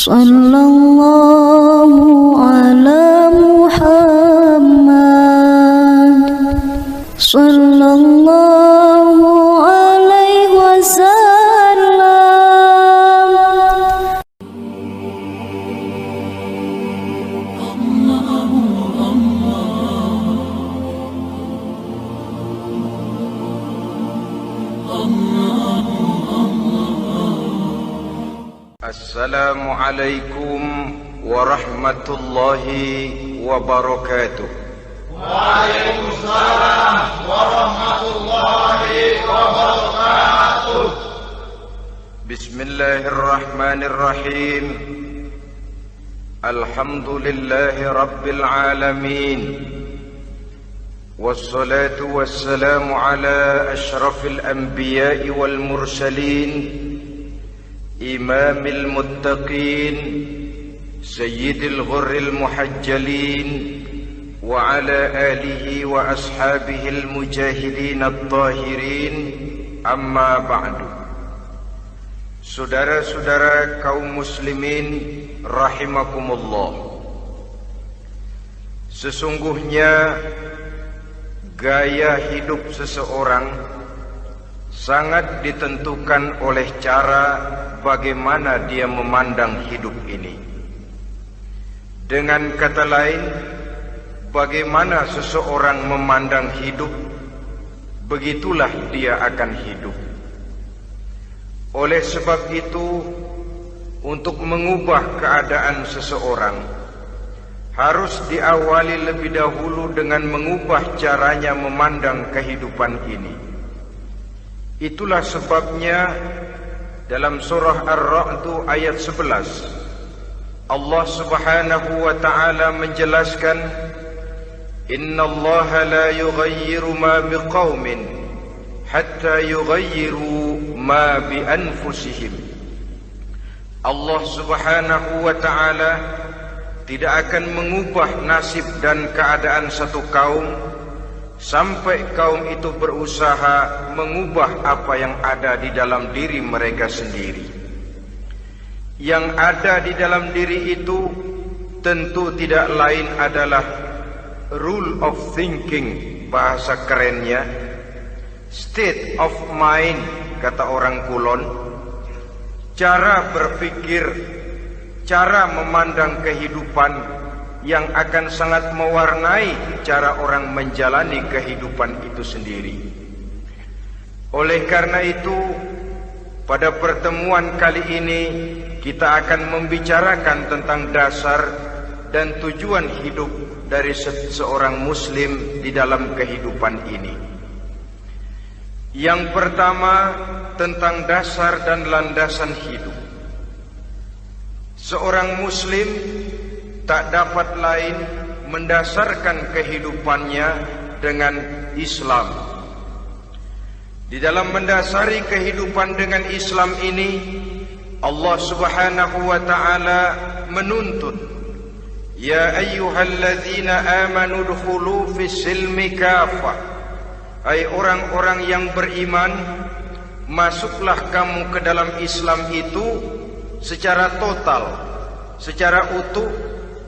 Sallallahu ala Muhammad Sallallahu alaihi wasallam. Assalamualaikum warahmatullahi wabarakatuh. Waalaikumsalam warahmatullahi wabarakatuh. Bismillahirrahmanirrahim. Alhamdulillahi rabbil alamin. Wassalatu wassalamu ala ashrafil anbiya'i wal mursalin, imamil muttaqin, sayyidil ghurril muhajjalin, wa ala alihi wa ashabihil mujahidin at-tahirin, amma ba'du. Saudara-saudara kaum muslimin rahimakumullah, sesungguhnya gaya hidup seseorang sangat ditentukan oleh cara bagaimana dia memandang hidup ini. Dengan kata lain, bagaimana seseorang memandang hidup, begitulah dia akan hidup. Oleh sebab itu, untuk mengubah keadaan seseorang, harus diawali lebih dahulu dengan mengubah caranya memandang kehidupan ini. Itulah sebabnya dalam surah Ar-Ra'd ayat 11, Allah Subhanahu wa ta'ala menjelaskan, Innallaha la yughayyiru ma biqaumin hatta yughayyiru ma bi anfusihim. Allah Subhanahu wa ta'ala tidak akan mengubah nasib dan keadaan satu kaum sampai kaum itu berusaha mengubah apa yang ada di dalam diri mereka sendiri. Yang ada di dalam diri itu tentu tidak lain adalah rule of thinking, bahasa kerennya state of mind, kata orang Kulon, cara berpikir, cara memandang kehidupan yang akan sangat mewarnai cara orang menjalani kehidupan itu sendiri. Oleh karena itu, pada pertemuan kali ini kita akan membicarakan tentang dasar dan tujuan hidup dari seorang muslim di dalam kehidupan ini. Yang pertama, tentang dasar dan landasan hidup. Seorang muslim tak dapat lain mendasarkan kehidupannya dengan Islam. Di dalam mendasari kehidupan dengan Islam ini, Allah Subhanahu wa ta'ala menuntut, Ya ayyuhalladzina amanu dkhulu fis silmi kafah. Hai orang-orang yang beriman, masuklah kamu ke dalam Islam itu secara total, secara utuh,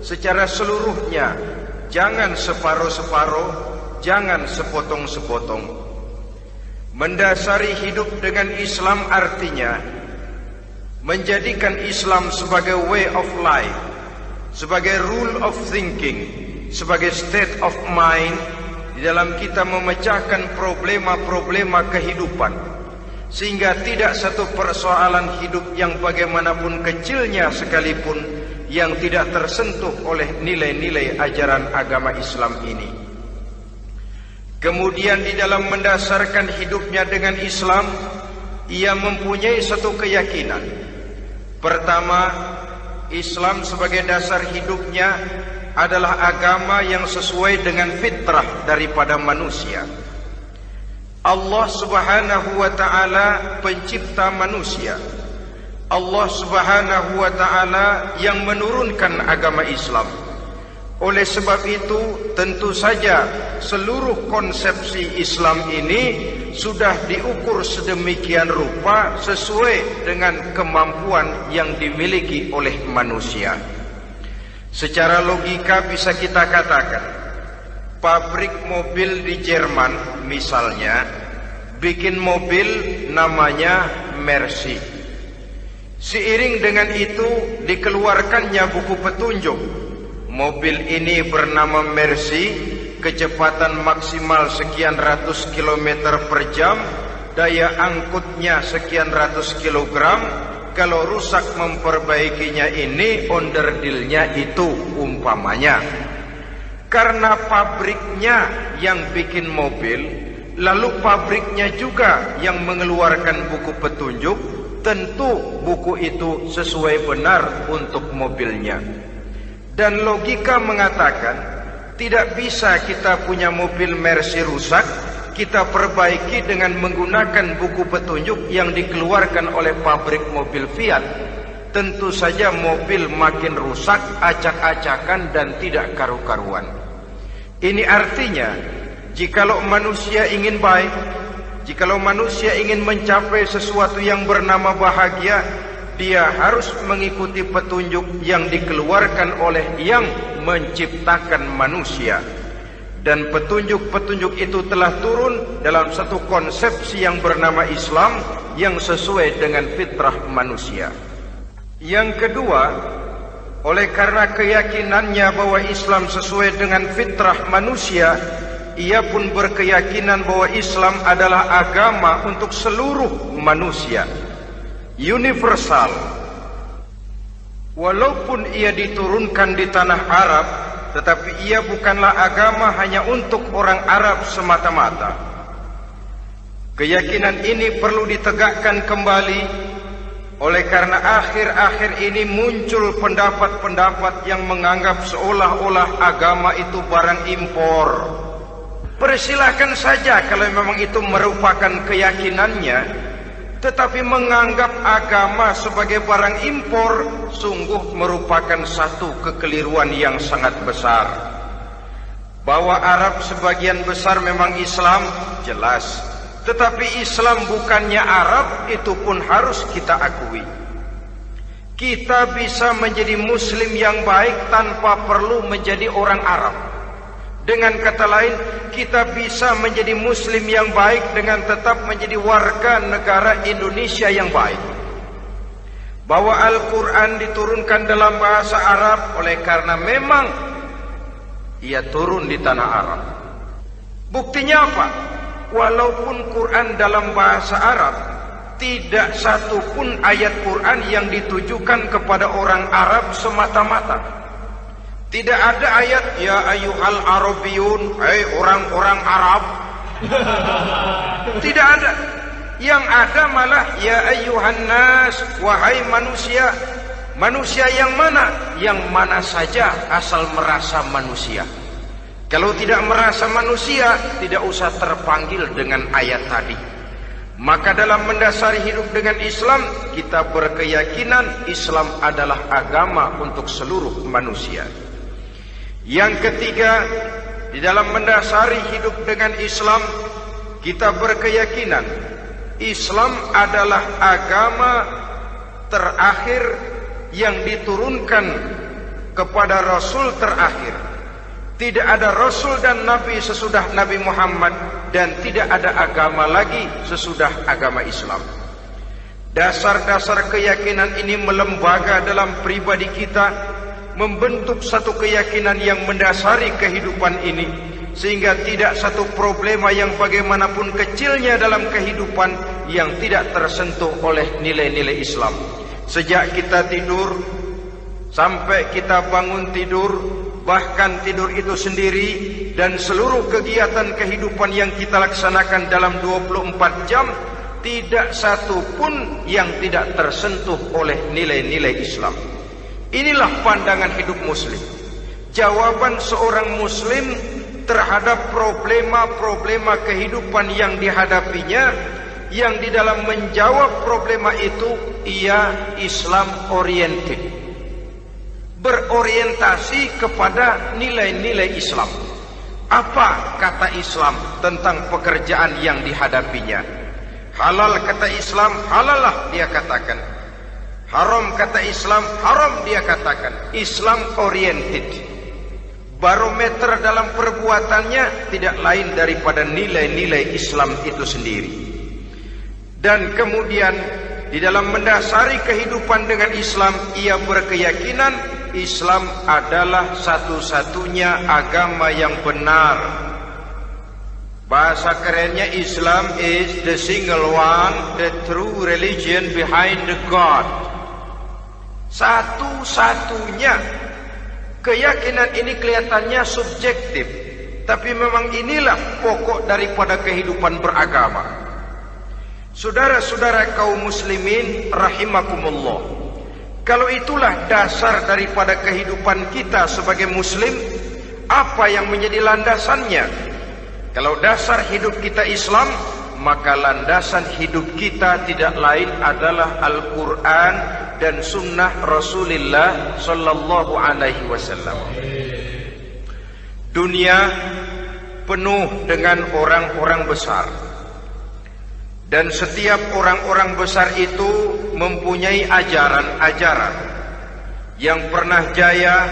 secara seluruhnya. Jangan separuh-separuh, jangan sepotong-sepotong. Mendasari hidup dengan Islam artinya menjadikan Islam sebagai way of life, sebagai rule of thinking, sebagai state of mind di dalam kita memecahkan problema-problema kehidupan, sehingga tidak satu persoalan hidup yang bagaimanapun kecilnya sekalipun yang tidak tersentuh oleh nilai-nilai ajaran agama Islam ini. Kemudian di dalam mendasarkan hidupnya dengan Islam, ia mempunyai satu keyakinan. Pertama, Islam sebagai dasar hidupnya adalah agama yang sesuai dengan fitrah daripada manusia. Allah Subhanahu wa ta'ala pencipta manusia. Allah Subhanahu wa ta'ala yang menurunkan agama Islam. Oleh sebab itu, tentu saja seluruh konsepsi Islam ini sudah diukur sedemikian rupa sesuai dengan kemampuan yang dimiliki oleh manusia. Secara logika bisa kita katakan, pabrik mobil di Jerman misalnya bikin mobil namanya Mercy. Seiring dengan itu dikeluarkannya buku petunjuk. Mobil ini bernama Mercy, kecepatan maksimal sekian ratus kilometer per jam, daya angkutnya sekian ratus kilogram. Kalau rusak memperbaikinya ini, onderdilnya itu umpamanya. Karena pabriknya yang bikin mobil, lalu pabriknya juga yang mengeluarkan buku petunjuk, tentu buku itu sesuai benar untuk mobilnya. Dan logika mengatakan, tidak bisa kita punya mobil Mercy rusak, kita perbaiki dengan menggunakan buku petunjuk yang dikeluarkan oleh pabrik mobil Fiat. Tentu saja mobil makin rusak, acak-acakan dan tidak karu-karuan. Ini artinya, jikalau manusia ingin baik, jikalau manusia ingin mencapai sesuatu yang bernama bahagia, dia harus mengikuti petunjuk yang dikeluarkan oleh yang menciptakan manusia. Dan petunjuk-petunjuk itu telah turun dalam satu konsepsi yang bernama Islam yang sesuai dengan fitrah manusia. Yang kedua, oleh karena keyakinannya bahwa Islam sesuai dengan fitrah manusia, ia pun berkeyakinan bahwa Islam adalah agama untuk seluruh manusia, universal. Walaupun ia diturunkan di tanah Arab, tetapi ia bukanlah agama hanya untuk orang Arab semata-mata. Keyakinan ini perlu ditegakkan kembali, oleh karena akhir-akhir ini muncul pendapat-pendapat yang menganggap seolah-olah agama itu barang impor. Persilahkan saja kalau memang itu merupakan keyakinannya, tetapi menganggap agama sebagai barang impor sungguh merupakan satu kekeliruan yang sangat besar. Bahwa Arab sebagian besar memang Islam, jelas. Tetapi Islam bukannya Arab, itu pun harus kita akui. Kita bisa menjadi Muslim yang baik tanpa perlu menjadi orang Arab. Dengan kata lain, kita bisa menjadi Muslim yang baik dengan tetap menjadi warga negara Indonesia yang baik. Bahwa Al-Quran diturunkan dalam bahasa Arab oleh karena memang ia turun di tanah Arab. Buktinya apa? Walaupun Quran dalam bahasa Arab, tidak satu pun ayat Quran yang ditujukan kepada orang Arab semata-mata. Tidak ada ayat ya ayyuhal arabiyun, hai orang-orang Arab. Tidak ada. Yang ada malah ya ayyuhan nas, wahai manusia. Manusia yang mana? Yang mana saja asal merasa manusia. Kalau tidak merasa manusia, tidak usah terpanggil dengan ayat tadi. Maka dalam mendasari hidup dengan Islam, kita berkeyakinan Islam adalah agama untuk seluruh manusia. Yang ketiga, di dalam mendasari hidup dengan Islam, kita berkeyakinan Islam adalah agama terakhir yang diturunkan kepada Rasul terakhir. Tidak ada Rasul dan Nabi sesudah Nabi Muhammad, dan tidak ada agama lagi sesudah agama Islam. Dasar-dasar keyakinan ini melembaga dalam pribadi kita, membentuk satu keyakinan yang mendasari kehidupan ini, sehingga tidak satu problema yang bagaimanapun kecilnya dalam kehidupan yang tidak tersentuh oleh nilai-nilai Islam. Sejak kita tidur sampai kita bangun tidur, bahkan tidur itu sendiri, dan seluruh kegiatan kehidupan yang kita laksanakan dalam 24 jam, tidak satu pun yang tidak tersentuh oleh nilai-nilai Islam. Inilah pandangan hidup Muslim. Jawaban seorang Muslim terhadap problema-problema kehidupan yang dihadapinya, yang di dalam menjawab problema itu ia Islam oriented, berorientasi kepada nilai-nilai Islam. Apa kata Islam tentang pekerjaan yang dihadapinya? Halal kata Islam, halalah dia katakan. Haram kata Islam, haram dia katakan. Islam oriented. Barometer dalam perbuatannya tidak lain daripada nilai-nilai Islam itu sendiri. Dan kemudian di dalam mendasari kehidupan dengan Islam, ia berkeyakinan Islam adalah satu-satunya agama yang benar. Bahasa kerennya, Islam is the single one, the true religion behind the God. Satu-satunya. Keyakinan ini kelihatannya subjektif, tapi memang inilah pokok daripada kehidupan beragama. Saudara-saudara kaum muslimin rahimakumullah, kalau itulah dasar daripada kehidupan kita sebagai muslim, apa yang menjadi landasannya? Kalau dasar hidup kita Islam, maka landasan hidup kita tidak lain adalah Al-Quran dan sunnah Rasulullah sallallahu alaihi wasallam. Dunia penuh dengan orang-orang besar, dan setiap orang-orang besar itu mempunyai ajaran-ajaran yang pernah jaya,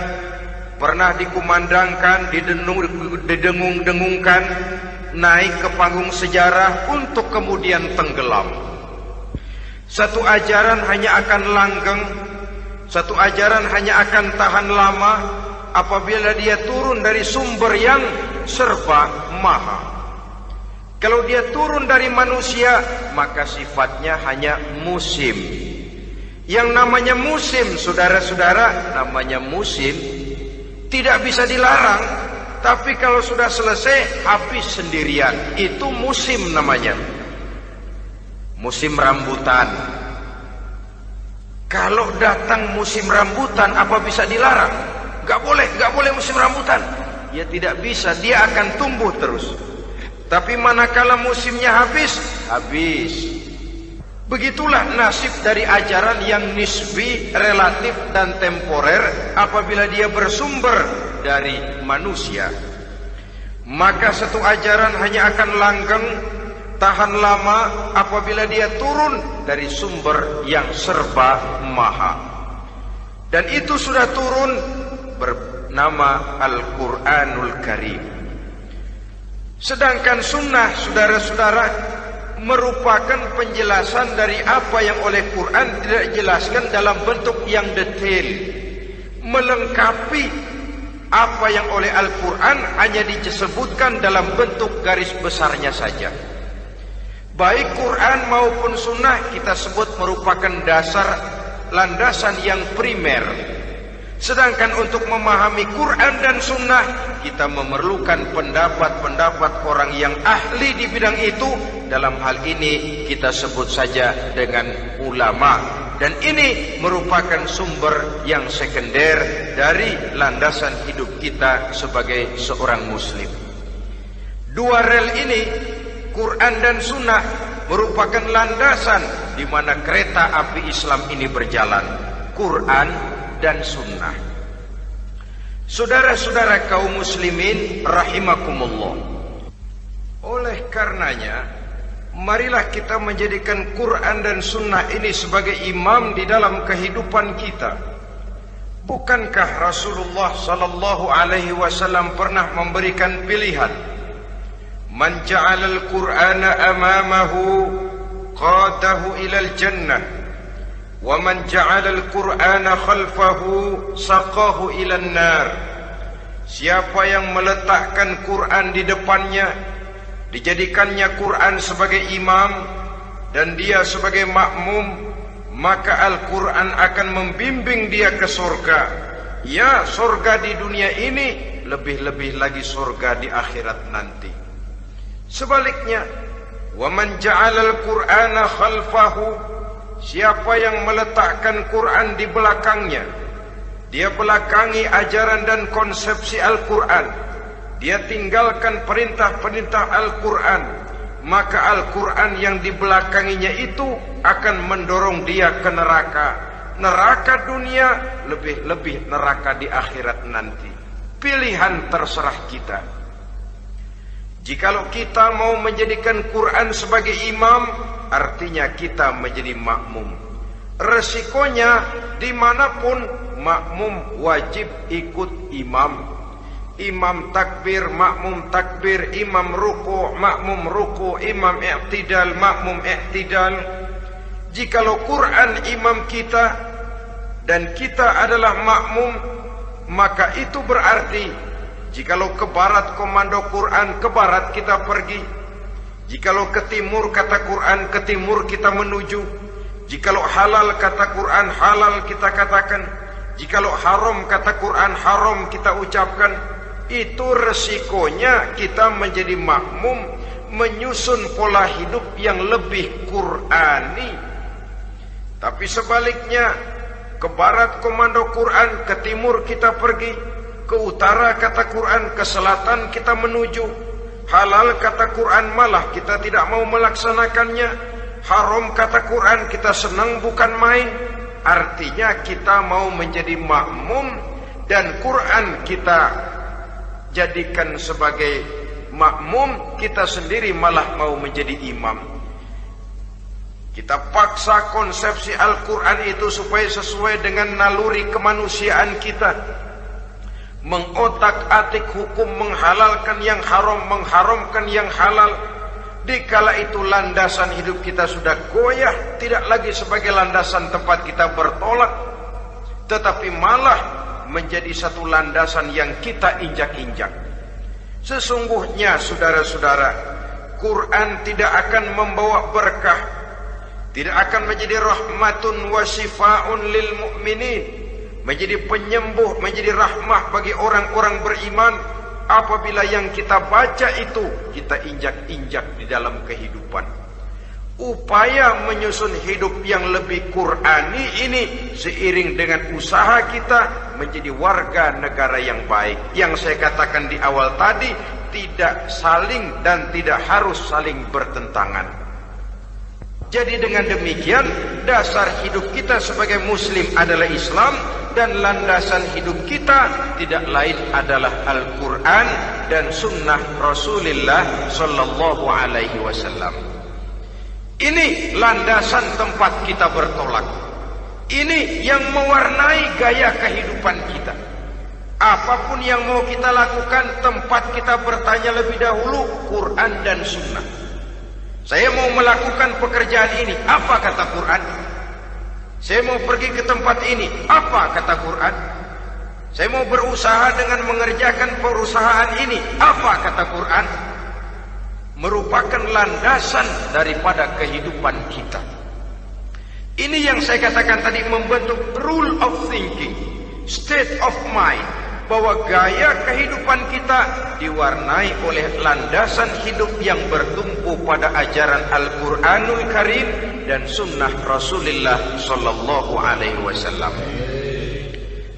pernah dikumandangkan, didengung-dengungkan, naik ke panggung sejarah untuk kemudian tenggelam. Satu ajaran hanya akan langgeng, satu ajaran hanya akan tahan lama apabila dia turun dari sumber yang serba maha. Kalau dia turun dari manusia, maka sifatnya hanya musim. Yang namanya musim, saudara-saudara, namanya musim tidak bisa dilarang, tapi kalau sudah selesai habis sendirian. Itu musim namanya. Musim rambutan. Kalau datang musim rambutan, apa bisa dilarang? Gak boleh musim rambutan. Ya tidak bisa, dia akan tumbuh terus. Tapi manakala musimnya habis. Begitulah nasib dari ajaran yang nisbi, relatif dan temporer apabila dia bersumber dari manusia. Maka satu ajaran hanya akan langgeng, tahan lama apabila dia turun dari sumber yang serba maha. Dan itu sudah turun bernama Al-Quranul Karim. Sedangkan sunnah, saudara-saudara, merupakan penjelasan dari apa yang oleh Quran tidak dijelaskan dalam bentuk yang detail, melengkapi apa yang oleh Al-Quran hanya disebutkan dalam bentuk garis besarnya saja. Baik Quran maupun sunnah kita sebut merupakan dasar, landasan yang primer. Sedangkan untuk memahami Quran dan sunnah, kita memerlukan pendapat-pendapat orang yang ahli di bidang itu. Dalam hal ini kita sebut saja dengan ulama. Dan ini merupakan sumber yang sekunder dari landasan hidup kita sebagai seorang muslim. Dua rel ini, Quran dan sunnah, merupakan landasan di mana kereta api Islam ini berjalan. Quran dan sunnah. Saudara-saudara kaum muslimin rahimakumullah, oleh karenanya marilah kita menjadikan Quran dan sunnah ini sebagai imam di dalam kehidupan kita. Bukankah Rasulullah sallallahu alaihi wasallam pernah memberikan pilihan, man ja'alal Qur'ana amamahu qadahu ilal jannah wa man ja'alal Qur'ana khalfahu saqahu ilan nar. Siapa yang meletakkan Quran di depannya, dijadikannya Quran sebagai imam dan dia sebagai makmum, maka Al-Quran akan membimbing dia ke surga. Ya, surga di dunia ini, lebih-lebih lagi surga di akhirat nanti. Sebaliknya, وَمَنْ جَعَلَ الْقُرْآنَ خَلْفَهُ, siapa yang meletakkan Quran di belakangnya, dia belakangi ajaran dan konsepsi Al-Quran, dia tinggalkan perintah-perintah Al-Quran, maka Al-Quran yang di belakanginya itu akan mendorong dia ke neraka. neraka dunia, lebih-lebih neraka di akhirat nanti. Pilihan terserah kita. Jikalau kita mau menjadikan Quran sebagai imam, artinya kita menjadi makmum. Resikonya dimanapun makmum wajib ikut imam. Imam takbir, makmum takbir, imam ruku, makmum ruku, imam i'tidal, makmum i'tidal. Jikalau Quran imam kita dan kita adalah makmum, maka itu berarti jikalau ke barat komando Quran, ke barat kita pergi. Jikalau ke timur kata Quran, ke timur kita menuju. Jikalau halal kata Quran, halal kita katakan. Jikalau haram kata Quran, haram kita ucapkan. Itu resikonya kita menjadi makmum, menyusun pola hidup yang lebih Qurani. Tapi sebaliknya, ke barat komando Quran, ke timur kita pergi, ke utara kata Quran, ke selatan kita menuju. Halal kata Quran, malah kita tidak mau melaksanakannya. Haram kata Quran, kita senang bukan main. Artinya kita mau menjadi makmum, dan Quran kita jadikan sebagai makmum, kita sendiri malah mau menjadi imam. Kita paksa konsepsi Al-Quran itu supaya sesuai dengan naluri kemanusiaan kita. Mengotak-atik hukum, menghalalkan yang haram, mengharamkan yang halal. Dikala itu landasan hidup kita sudah goyah, tidak lagi sebagai landasan tempat kita bertolak, tetapi malah menjadi satu landasan yang kita injak-injak. Sesungguhnya saudara-saudara, Quran tidak akan membawa berkah, tidak akan menjadi rahmatun wa syifaun lil mu'minin, menjadi penyembuh, menjadi rahmah bagi orang-orang beriman, apabila yang kita baca itu kita injak-injak di dalam kehidupan. Upaya menyusun hidup yang lebih Qurani ini seiring dengan usaha kita menjadi warga negara yang baik. Yang saya katakan di awal tadi, tidak saling dan tidak harus saling bertentangan. Jadi dengan demikian, dasar hidup kita sebagai muslim adalah Islam, dan landasan hidup kita tidak lain adalah Al-Quran dan sunnah Rasulullah Sallallahu Alaihi Wasallam. Ini landasan tempat kita bertolak. Ini yang mewarnai gaya kehidupan kita. Apapun yang mau kita lakukan, tempat kita bertanya lebih dahulu Quran dan sunnah. Saya mau melakukan pekerjaan ini, apa kata Quran? Saya mau pergi ke tempat ini, apa kata Quran? Saya mau berusaha dengan mengerjakan perusahaan ini, apa kata Quran? Merupakan landasan daripada kehidupan kita. Ini yang saya katakan tadi, membentuk rule of thinking, state of mind, bahwa gaya kehidupan kita diwarnai oleh landasan hidup yang bertumpu pada ajaran Al-Quranul Karim dan sunnah Rasulullah Sallallahu Alaihi Wasallam.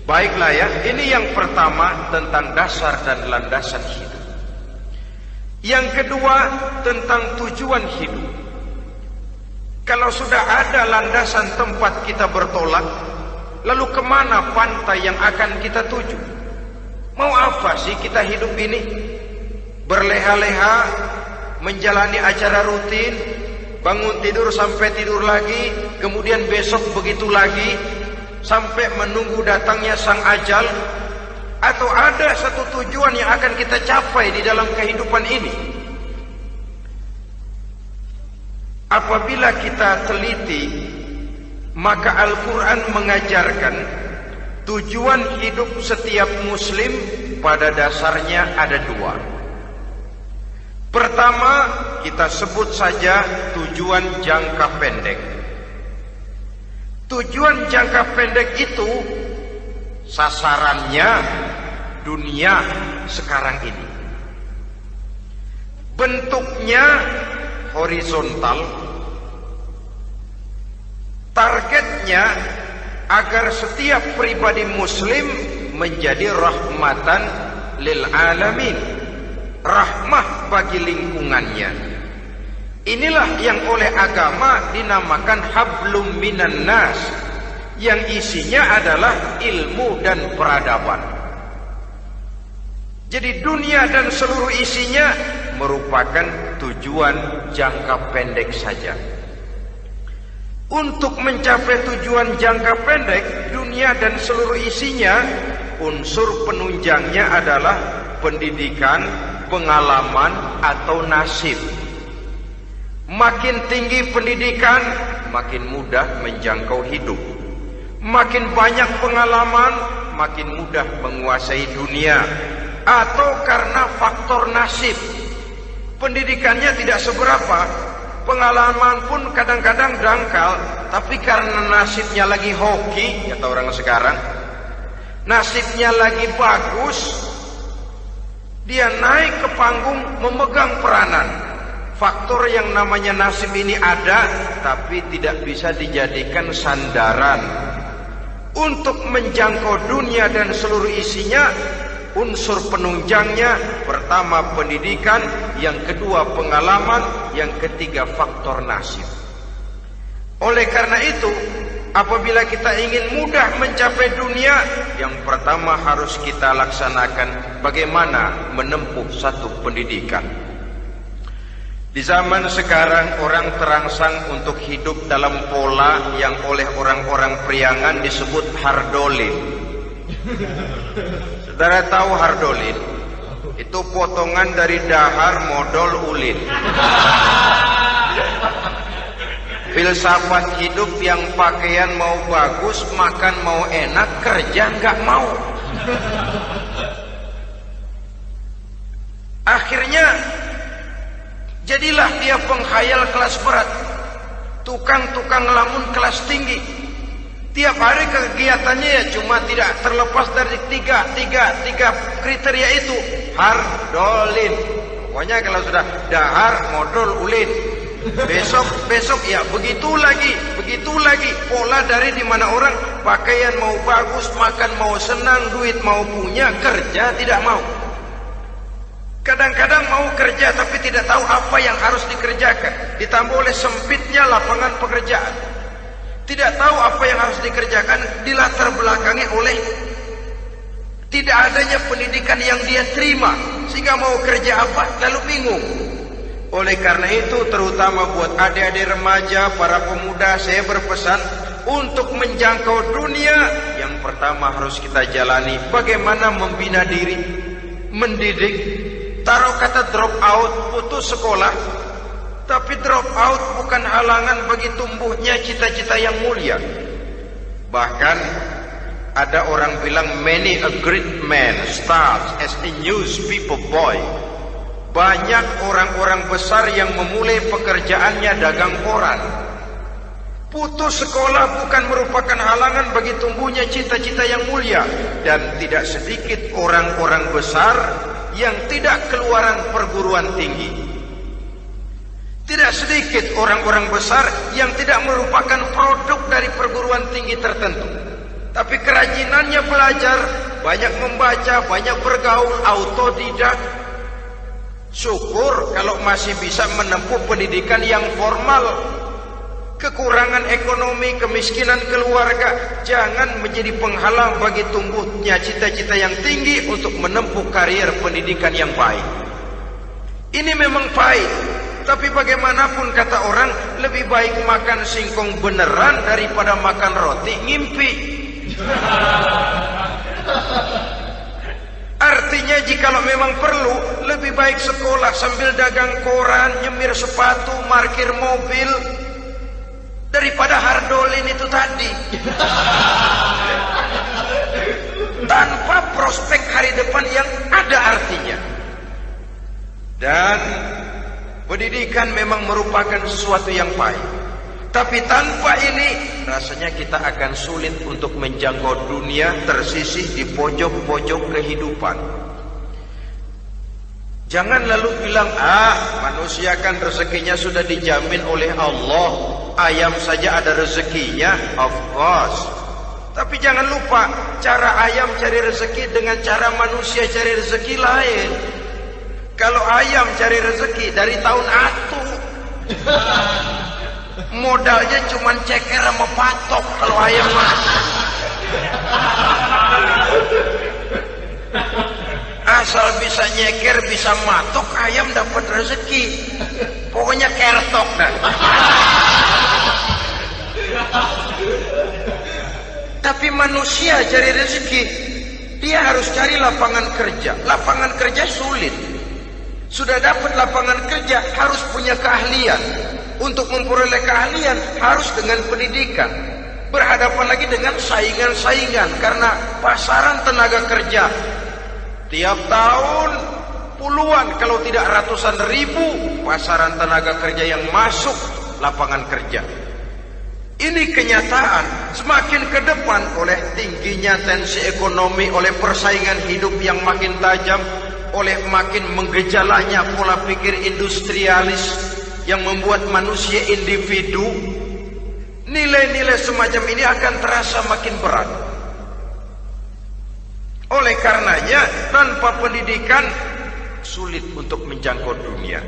Baiklah ya, ini yang pertama tentang dasar dan landasan hidup. Yang kedua tentang tujuan hidup. Kalau sudah ada landasan tempat kita bertolak, lalu kemana pantai yang akan kita tuju? Mau apa sih kita hidup ini? Berleha-leha, menjalani acara rutin, bangun tidur sampai tidur lagi, kemudian besok begitu lagi, sampai menunggu datangnya sang ajal? Atau ada satu tujuan yang akan kita capai di dalam kehidupan ini? Apabila kita teliti, maka Al-Quran mengajarkan tujuan hidup setiap muslim pada dasarnya ada dua. Pertama, kita sebut saja tujuan jangka pendek. Tujuan jangka pendek itu sasarannya dunia sekarang ini. Bentuknya horizontal. Targetnya agar setiap pribadi muslim menjadi rahmatan lil alamin, rahmah bagi lingkungannya. Inilah yang oleh agama dinamakan hablum minan nas, yang isinya adalah ilmu dan peradaban. Jadi dunia dan seluruh isinya merupakan tujuan jangka pendek saja. Untuk mencapai tujuan jangka pendek, dunia dan seluruh isinya, unsur penunjangnya adalah pendidikan, pengalaman, atau nasib. Makin tinggi pendidikan, makin mudah menjangkau hidup. Makin banyak pengalaman, makin mudah menguasai dunia. Atau karena faktor nasib, pendidikannya tidak seberapa, pengalaman pun kadang-kadang dangkal, tapi karena nasibnya lagi hoki, kata orang sekarang, nasibnya lagi bagus, dia naik ke panggung memegang peranan. Faktor yang namanya nasib ini ada, tapi tidak bisa dijadikan sandaran. Untuk menjangkau dunia dan seluruh isinya, unsur penunjangnya pertama pendidikan, yang kedua pengalaman, yang ketiga faktor nasib. Oleh karena itu, apabila kita ingin mudah mencapai dunia, yang pertama harus kita laksanakan bagaimana menempuh satu pendidikan. Di zaman sekarang orang terangsang untuk hidup dalam pola yang oleh orang-orang priangan disebut hardolin. Saudara tahu hardolin? Itu potongan dari dahar modal ulin. Filsafat hidup yang pakaian mau bagus, makan mau enak, kerja nggak mau. Akhirnya jadilah dia penghayal kelas berat, tukang-tukang lamun kelas tinggi. Tiap hari kegiatannya ya cuma tidak terlepas dari tiga kriteria itu. Hardolin. Pokoknya kalau sudah dahar, modal, ulin. Besok ya begitu lagi. Pola dari dimana orang pakaian mau bagus, makan mau senang, duit mau punya, kerja tidak mau. Kadang-kadang mau kerja tapi tidak tahu apa yang harus dikerjakan. Ditambah oleh sempitnya lapangan pekerjaan. Tidak tahu apa yang harus dikerjakan, dilatar belakangi oleh tidak adanya pendidikan yang dia terima, sehingga mau kerja apa lalu bingung. Oleh karena itu, terutama buat adik-adik remaja, para pemuda, saya berpesan untuk menjangkau dunia, yang pertama harus kita jalani bagaimana membina diri, mendidik. Taruh kata drop out, putus sekolah. Tapi drop out bukan halangan bagi tumbuhnya cita-cita yang mulia. Bahkan ada orang bilang many a great man starts as a newspaper boy. Banyak orang-orang besar yang memulai pekerjaannya dagang koran. Putus sekolah bukan merupakan halangan bagi tumbuhnya cita-cita yang mulia. Dan tidak sedikit orang-orang besar yang tidak keluaran perguruan tinggi. Tidak sedikit orang-orang besar yang tidak merupakan produk dari perguruan tinggi tertentu. Tapi kerajinannya belajar, banyak membaca, banyak bergaul, autodidak. Syukur kalau masih bisa menempuh pendidikan yang formal. Kekurangan ekonomi, kemiskinan keluarga jangan menjadi penghalang bagi tumbuhnya cita-cita yang tinggi untuk menempuh karier pendidikan yang baik. Ini memang pahit. Tapi bagaimanapun kata orang, lebih baik makan singkong beneran daripada makan roti ngimpi. Artinya jikalau memang perlu, lebih baik sekolah sambil dagang koran, nyemir sepatu, parkir mobil, daripada hardolin itu tadi. Tanpa prospek hari depan yang ada artinya. Dan pendidikan memang merupakan sesuatu yang baik. Tapi tanpa ini, rasanya kita akan sulit untuk menjangkau dunia, tersisih di pojok-pojok kehidupan. Jangan lalu bilang, manusia kan rezekinya sudah dijamin oleh Allah. Ayam saja ada rezekinya, of course. Tapi jangan lupa, cara ayam cari rezeki dengan cara manusia cari rezeki lain. Kalau ayam cari rezeki dari tahun atu, Modalnya cuman ceker sama patok kalau ayam mah. Asal bisa nyeker, bisa matok, ayam dapat rezeki. Pokoknya kertok dah. Tapi manusia cari rezeki, dia harus cari lapangan kerja. Lapangan kerja sulit. Sudah dapat lapangan kerja, harus punya keahlian. Untuk memperoleh keahlian, harus dengan pendidikan. Berhadapan lagi dengan saingan-saingan. Karena pasaran tenaga kerja tiap tahun puluhan, kalau tidak ratusan ribu pasaran tenaga kerja yang masuk lapangan kerja. Ini kenyataan. Semakin ke depan, oleh tingginya tensi ekonomi, oleh persaingan hidup yang makin tajam, oleh makin menggejalanya pola pikir industrialis yang membuat manusia individu, nilai-nilai semacam ini akan terasa makin berat. Oleh karenanya, tanpa pendidikan sulit untuk menjangkau dunia.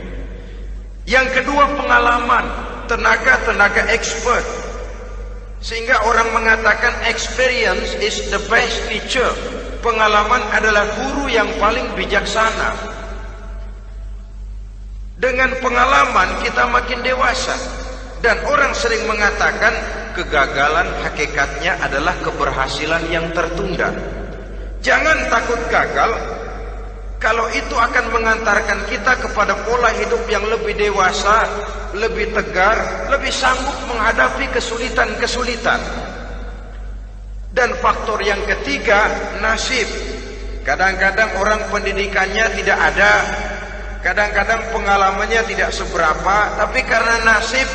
Yang kedua, pengalaman, tenaga expert. Sehingga orang mengatakan experience is the best teacher. Pengalaman adalah guru yang paling bijaksana. Dengan pengalaman kita makin dewasa. Dan orang sering mengatakan kegagalan hakikatnya adalah keberhasilan yang tertunda. Jangan takut gagal, kalau itu akan mengantarkan kita kepada pola hidup yang lebih dewasa, lebih tegar, lebih sanggup menghadapi kesulitan-kesulitan. Dan faktor yang ketiga, nasib. Kadang-kadang orang pendidikannya tidak ada, kadang-kadang pengalamannya tidak seberapa, tapi karena nasib,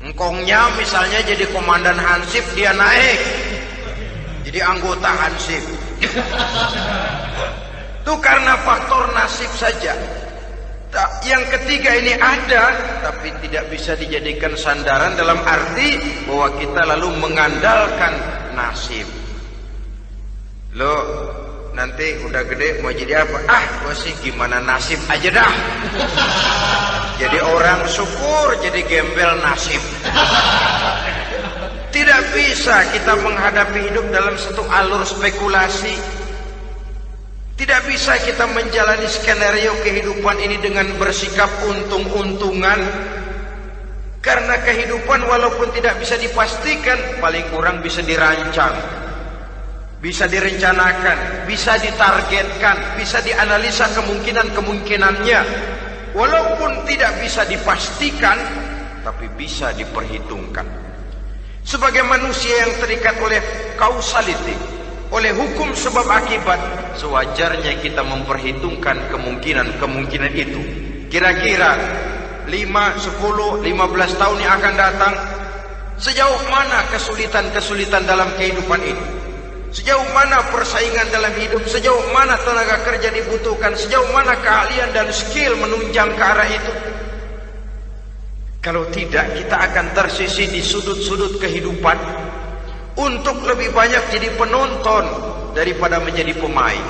engkongnya misalnya jadi komandan Hansip, dia naik jadi anggota Hansip. Itu karena faktor nasib saja. Yang ketiga ini ada, tapi tidak bisa dijadikan sandaran dalam arti bahwa kita lalu mengandalkan nasib. Lo nanti udah gede mau jadi apa? Gua sih gimana nasib aja dah. Jadi orang syukur, jadi gembel nasib. Tidak bisa kita menghadapi hidup dalam satu alur spekulasi. Tidak bisa kita menjalani skenario kehidupan ini dengan bersikap untung-untungan. Karena kehidupan walaupun tidak bisa dipastikan, paling kurang bisa dirancang, bisa direncanakan, bisa ditargetkan, bisa dianalisa kemungkinan-kemungkinannya. Walaupun tidak bisa dipastikan, tapi bisa diperhitungkan. Sebagai manusia yang terikat oleh causality, oleh hukum sebab akibat, sewajarnya kita memperhitungkan kemungkinan-kemungkinan itu. Kira-kira 5, 10, 15 tahun yang akan datang, sejauh mana kesulitan-kesulitan dalam kehidupan ini, sejauh mana persaingan dalam hidup, sejauh mana tenaga kerja dibutuhkan, sejauh mana keahlian dan skill menunjang ke arah itu. Kalau tidak, kita akan tersisih di sudut-sudut kehidupan untuk lebih banyak jadi penonton daripada menjadi pemain.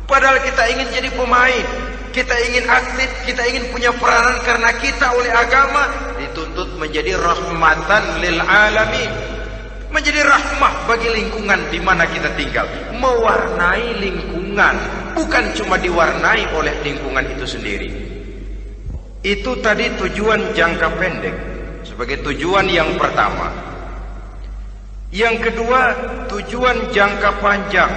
Padahal kita ingin jadi pemain, kita ingin aktif, kita ingin punya peranan karena kita oleh agama dituntut menjadi rahmatan lil alamin, menjadi rahmah bagi lingkungan di mana kita tinggal, mewarnai lingkungan, bukan cuma diwarnai oleh lingkungan itu sendiri. Itu tadi tujuan jangka pendek sebagai tujuan yang pertama. Yang kedua, tujuan jangka panjang.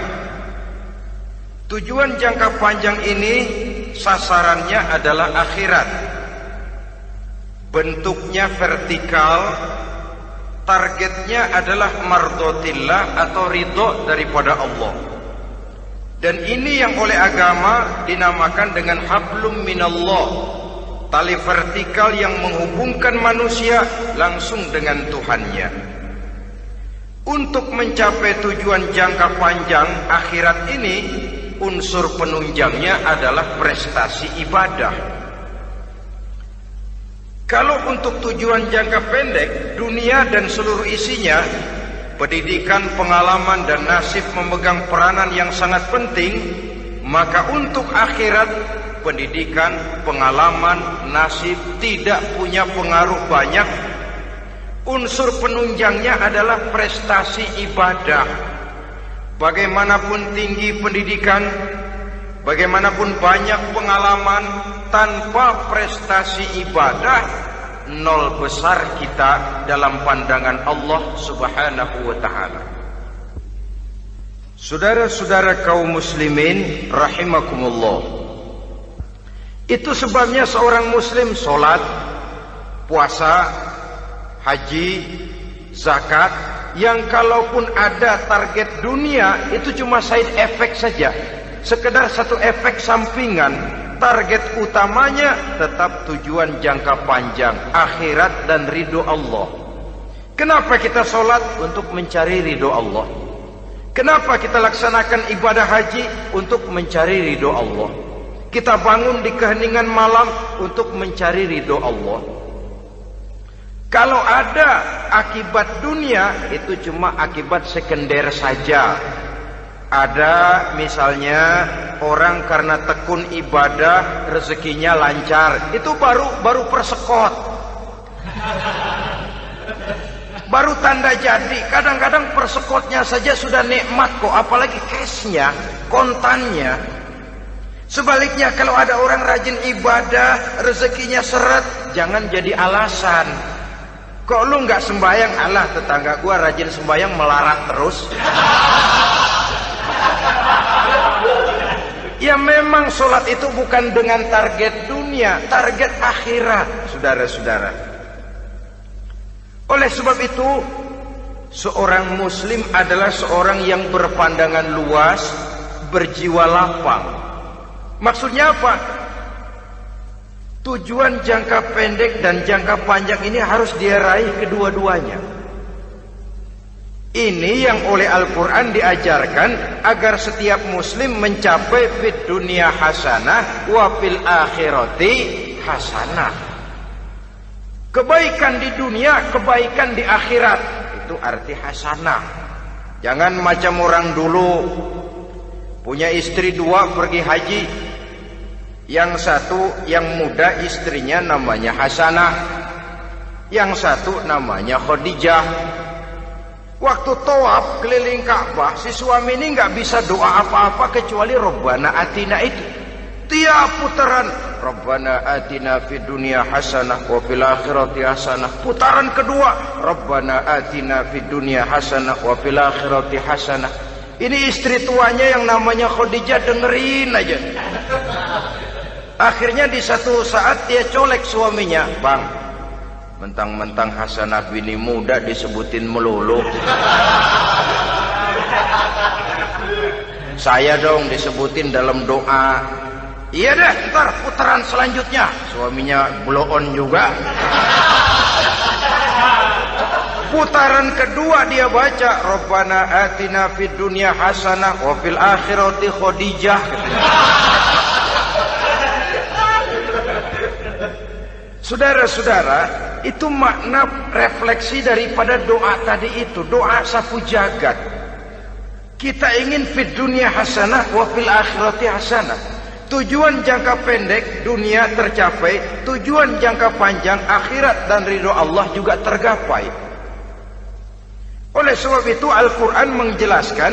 Tujuan jangka panjang ini sasarannya adalah akhirat. Bentuknya vertikal, targetnya adalah mardotillah atau ridho daripada Allah. Dan ini yang oleh agama dinamakan dengan hablum minallah, tali vertikal yang menghubungkan manusia langsung dengan Tuhannya. Untuk mencapai tujuan jangka panjang akhirat ini, unsur penunjangnya adalah prestasi ibadah. Kalau untuk tujuan jangka pendek, dunia dan seluruh isinya, pendidikan, pengalaman, dan nasib memegang peranan yang sangat penting, maka untuk akhirat pendidikan, pengalaman, nasib tidak punya pengaruh banyak. Unsur penunjangnya adalah prestasi ibadah. Bagaimanapun tinggi pendidikan, bagaimanapun banyak pengalaman, tanpa prestasi ibadah, nol besar kita dalam pandangan Allah Subhanahu wa ta'ala. Saudara-saudara kaum muslimin rahimakumullah, itu sebabnya seorang muslim sholat, puasa, haji, zakat, yang kalaupun ada target dunia itu cuma side effect saja, sekedar satu efek sampingan. Target utamanya tetap tujuan jangka panjang, akhirat dan ridho Allah. Kenapa kita sholat? Untuk mencari ridho Allah. Kenapa kita laksanakan ibadah haji? Untuk mencari ridho Allah. Kita bangun di keheningan malam untuk mencari ridho Allah. Kalau ada akibat dunia, itu cuma akibat sekunder saja. Ada misalnya orang karena tekun ibadah rezekinya lancar, itu baru persekot, baru tanda jadi. Kadang-kadang persekotnya saja sudah nikmat kok, apalagi cashnya, kontannya. Sebaliknya kalau ada orang rajin ibadah, rezekinya seret, jangan jadi alasan. Kok lu nggak sembahyang? Alah, tetangga gua rajin sembahyang melarat terus. Ya memang sholat itu bukan dengan target dunia, target akhirat, saudara-saudara. Oleh sebab itu, seorang muslim adalah seorang yang berpandangan luas, berjiwa lapang. Maksudnya apa? Tujuan jangka pendek dan jangka panjang ini harus dia raih kedua-duanya. Ini yang oleh Al-Quran diajarkan agar setiap muslim mencapai fid dunia hasanah wa fil akhirati hasanah. Kebaikan di dunia, kebaikan di akhirat, itu arti hasanah. Jangan macam orang dulu, punya istri dua pergi haji. Yang satu yang muda istrinya namanya Hasanah, yang satu namanya Khadijah. Waktu tawaf keliling Ka'bah, si suami ini nggak bisa doa apa-apa kecuali Rabbana Atina itu. Tiap putaran Rabbana Atina fid dunya hasanah wa fil akhirati hasanah. Putaran kedua Rabbana Atina fid dunya hasanah wa fil akhirati hasanah. Ini istri tuanya yang namanya Khadijah dengerin aja. Akhirnya di satu saat dia colek suaminya, "Bang, mentang-mentang Hasanah bini muda disebutin melulu. Saya dong disebutin dalam doa." "Iya deh, ntar putaran selanjutnya." Suaminya blow on juga. Putaran kedua dia baca Rabbana Atina fid dunya hasanah wa fil akhirati Khadijah. Saudara-saudara, itu makna refleksi daripada doa tadi itu, doa sapu jagat. Kita ingin fid dunya hasanah wa fil akhirati hasanah. Tujuan jangka pendek dunia tercapai, tujuan jangka panjang akhirat dan ridho Allah juga tergapai. Oleh sebab itu Al-Quran menjelaskan,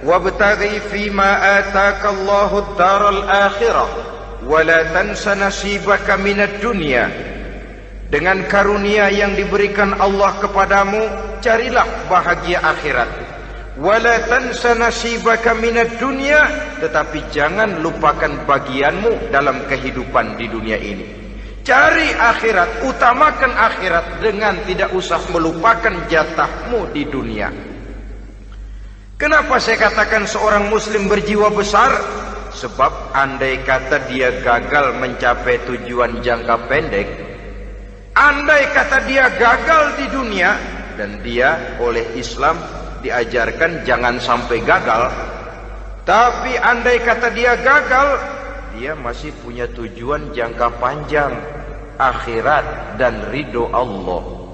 wabtaghi fima atakallahu ad-daral akhirah wala tansa nasibaka minad dunya. Dengan karunia yang diberikan Allah kepadamu, carilah bahagia akhirat. Wala tansa nasibaka minad dunya, tetapi jangan lupakan bagianmu dalam kehidupan di dunia ini. Cari akhirat, utamakan akhirat dengan tidak usah melupakan jatahmu di dunia. Kenapa saya katakan seorang muslim berjiwa besar? Sebab andai kata dia gagal mencapai tujuan jangka pendek, andai kata dia gagal di dunia, dan dia oleh Islam diajarkan jangan sampai gagal, tapi andai kata dia gagal, dia masih punya tujuan jangka panjang, akhirat dan ridho Allah.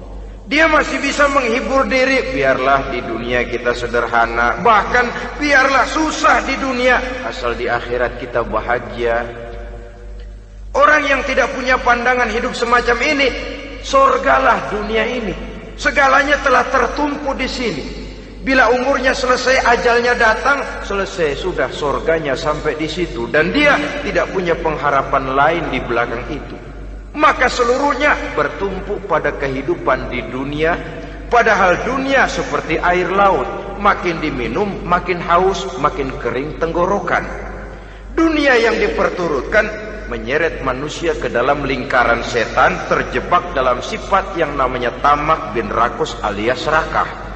Dia masih bisa menghibur diri, biarlah di dunia kita sederhana, bahkan biarlah susah di dunia, asal di akhirat kita bahagia. Orang yang tidak punya pandangan hidup semacam ini, surgalah dunia ini. Segalanya telah tertumpu di sini. Bila umurnya selesai, ajalnya datang, selesai sudah, surganya sampai di situ, dan dia tidak punya pengharapan lain di belakang itu. Maka seluruhnya bertumpu pada kehidupan di dunia, padahal dunia seperti air laut, makin diminum makin haus, makin kering tenggorokan. Dunia yang diperturutkan menyeret manusia ke dalam lingkaran setan, terjebak dalam sifat yang namanya tamak bin rakus alias serakah.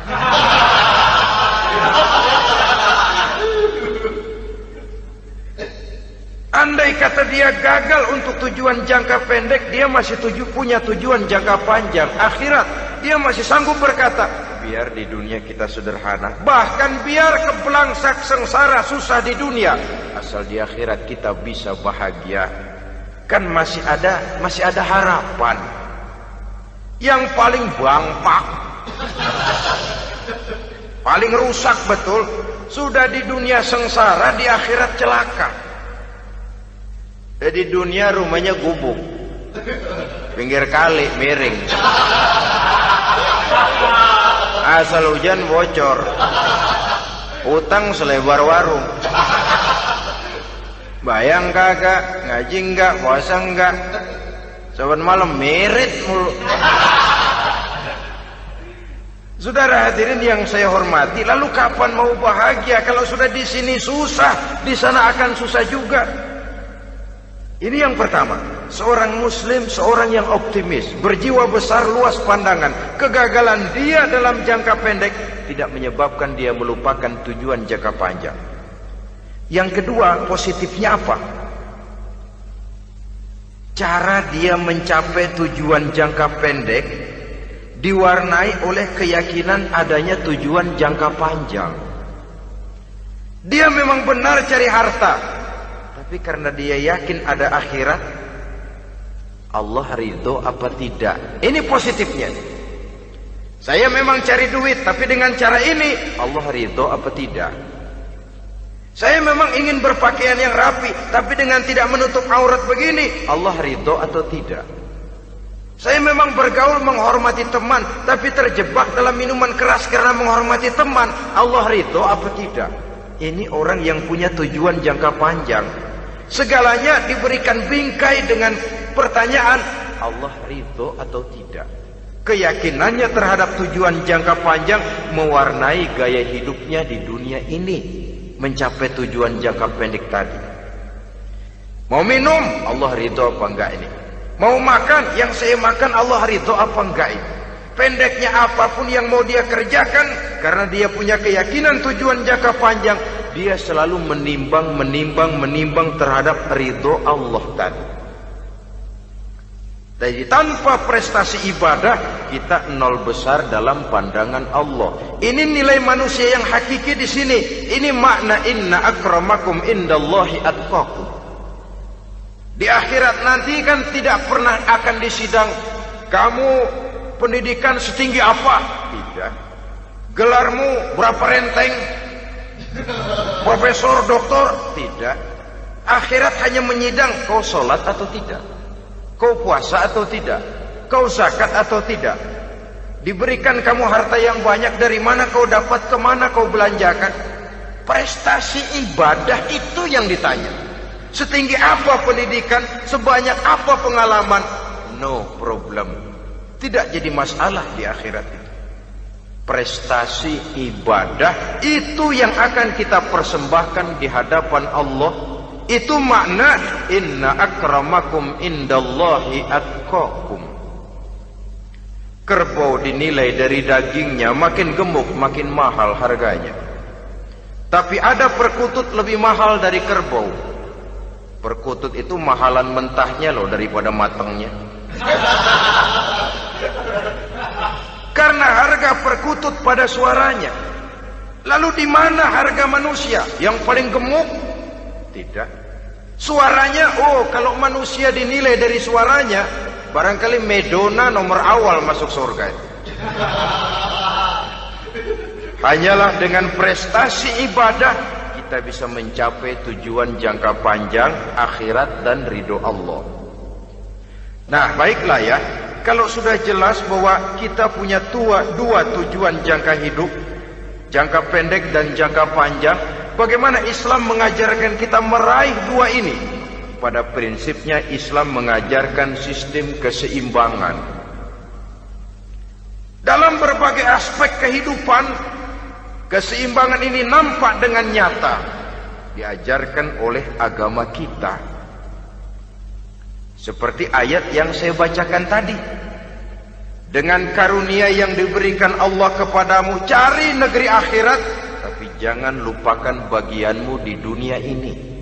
Andai kata dia gagal untuk tujuan jangka pendek, dia masih punya tujuan jangka panjang, akhirat. Dia masih sanggup berkata, biar di dunia kita sederhana, bahkan biar kebelangsak sengsara susah di dunia, asal di akhirat kita bisa bahagia. Kan masih ada harapan. Yang paling bangpak, paling rusak betul, sudah di dunia sengsara, di akhirat celaka. Di dunia rumahnya gubuk, pinggir kali miring, asal hujan bocor, utang selebar warung. Bayang kagak, ngaji enggak, puasa enggak, saban malam merit mulu. Saudara hadirin yang saya hormati, lalu kapan mau bahagia kalau sudah di sini susah, di sana akan susah juga. Ini yang pertama, seorang muslim, seorang yang optimis, berjiwa besar, luas pandangan. Kegagalan dia dalam jangka pendek tidak menyebabkan dia melupakan tujuan jangka panjang. Yang kedua, positifnya apa? Cara dia mencapai tujuan jangka pendek diwarnai oleh keyakinan adanya tujuan jangka panjang. Dia memang benar cari harta, tapi karena dia yakin ada akhirat, Allah ridho apa tidak? Ini positifnya. Saya memang cari duit, tapi dengan cara ini Allah ridho apa tidak? Saya memang ingin berpakaian yang rapi, tapi dengan tidak menutup aurat begini, Allah ridho atau tidak? Saya memang bergaul menghormati teman, tapi terjebak dalam minuman keras karena menghormati teman, Allah ridho apa tidak? Ini orang yang punya tujuan jangka panjang. Segalanya diberikan bingkai dengan pertanyaan, Allah ridho atau tidak? Keyakinannya terhadap tujuan jangka panjang mewarnai gaya hidupnya di dunia ini, mencapai tujuan jangka pendek tadi. Mau minum, Allah ridho apa enggak ini? Mau makan, yang saya makan Allah ridho apa enggak ini? Pendeknya apapun yang mau dia kerjakan, karena dia punya keyakinan tujuan jangka panjang, dia selalu menimbang terhadap ridho Allah tadi. Jadi tanpa prestasi ibadah, kita nol besar dalam pandangan Allah. Ini nilai manusia yang hakiki di sini. Ini makna inna akramakum indallahi atqakum. Di akhirat nanti kan tidak pernah akan disidang, kamu pendidikan setinggi apa? Tidak. Gelarmu berapa renteng? Profesor, doktor? Tidak. Akhirat hanya menyidang kau sholat atau tidak, kau puasa atau tidak, kau zakat atau tidak. Diberikan kamu harta yang banyak, dari mana kau dapat, kemana kau belanjakan. Prestasi ibadah itu yang ditanya. Setinggi apa pendidikan, sebanyak apa pengalaman, no problem, tidak jadi masalah di akhirat itu. Prestasi ibadah itu yang akan kita persembahkan di hadapan Allah. Itu makna inna akramakum indallahi atqakum. Kerbau dinilai dari dagingnya, makin gemuk makin mahal harganya. Tapi ada perkutut lebih mahal dari kerbau. Perkutut itu mahalan mentahnya loh daripada matangnya. Karena harga perkutut pada suaranya. Lalu di mana harga manusia yang paling gemuk? Tidak. Suaranya, oh kalau manusia dinilai dari suaranya, barangkali Madonna nomor awal masuk surga. Hanyalah dengan prestasi ibadah kita bisa mencapai tujuan jangka panjang, akhirat dan ridho Allah. Nah, baiklah ya. Kalau sudah jelas bahwa kita punya dua tujuan jangka hidup, jangka pendek dan jangka panjang, bagaimana Islam mengajarkan kita meraih dua ini? Pada prinsipnya Islam mengajarkan sistem keseimbangan. Dalam berbagai aspek kehidupan, keseimbangan ini nampak dengan nyata diajarkan oleh agama kita. Seperti ayat yang saya bacakan tadi. Dengan karunia yang diberikan Allah kepadamu, cari negeri akhirat, tapi jangan lupakan bagianmu di dunia ini.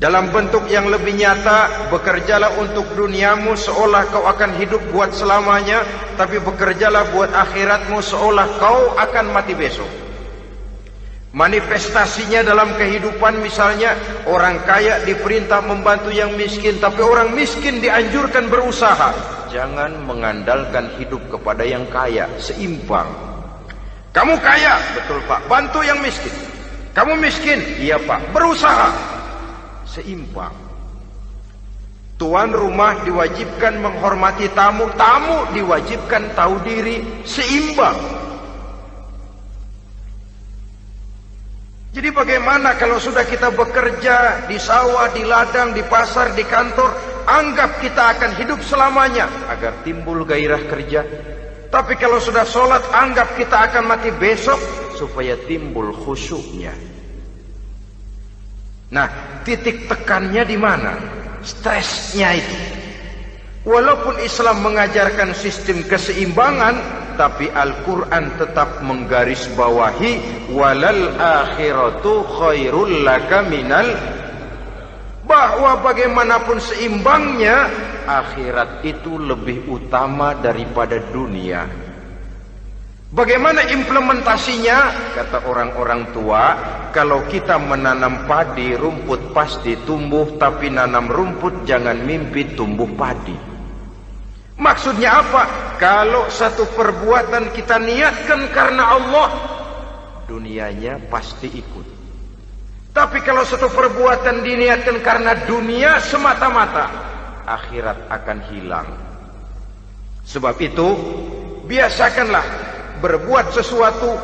Dalam bentuk yang lebih nyata, bekerjalah untuk duniamu seolah kau akan hidup buat selamanya, tapi bekerjalah buat akhiratmu seolah kau akan mati besok. Manifestasinya dalam kehidupan, misalnya orang kaya diperintah membantu yang miskin, tapi orang miskin dianjurkan berusaha. Jangan mengandalkan hidup kepada yang kaya, seimbang. Kamu kaya, betul Pak, bantu yang miskin. Kamu miskin, iya Pak, berusaha. Seimbang. Tuan rumah diwajibkan menghormati tamu, tamu diwajibkan tahu diri, seimbang. Jadi bagaimana kalau sudah kita bekerja di sawah, di ladang, di pasar, di kantor, anggap kita akan hidup selamanya agar timbul gairah kerja. Tapi kalau sudah sholat, anggap kita akan mati besok supaya timbul khusyuknya. Nah, titik tekannya di mana? Stresnya itu. Walaupun Islam mengajarkan sistem keseimbangan, tapi Al-Quran tetap menggarisbawahi walal akhiratu khairul laka minal, bahwa bagaimanapun seimbangnya, akhirat itu lebih utama daripada dunia. Bagaimana implementasinya? Kata orang-orang tua, kalau kita menanam padi, rumput pasti tumbuh, tapi nanam rumput jangan mimpi tumbuh padi. Maksudnya apa? Kalau satu perbuatan kita niatkan karena Allah, dunianya pasti ikut. Tapi kalau satu perbuatan diniatkan karena dunia semata-mata, akhirat akan hilang. Sebab itu, biasakanlah berbuat sesuatu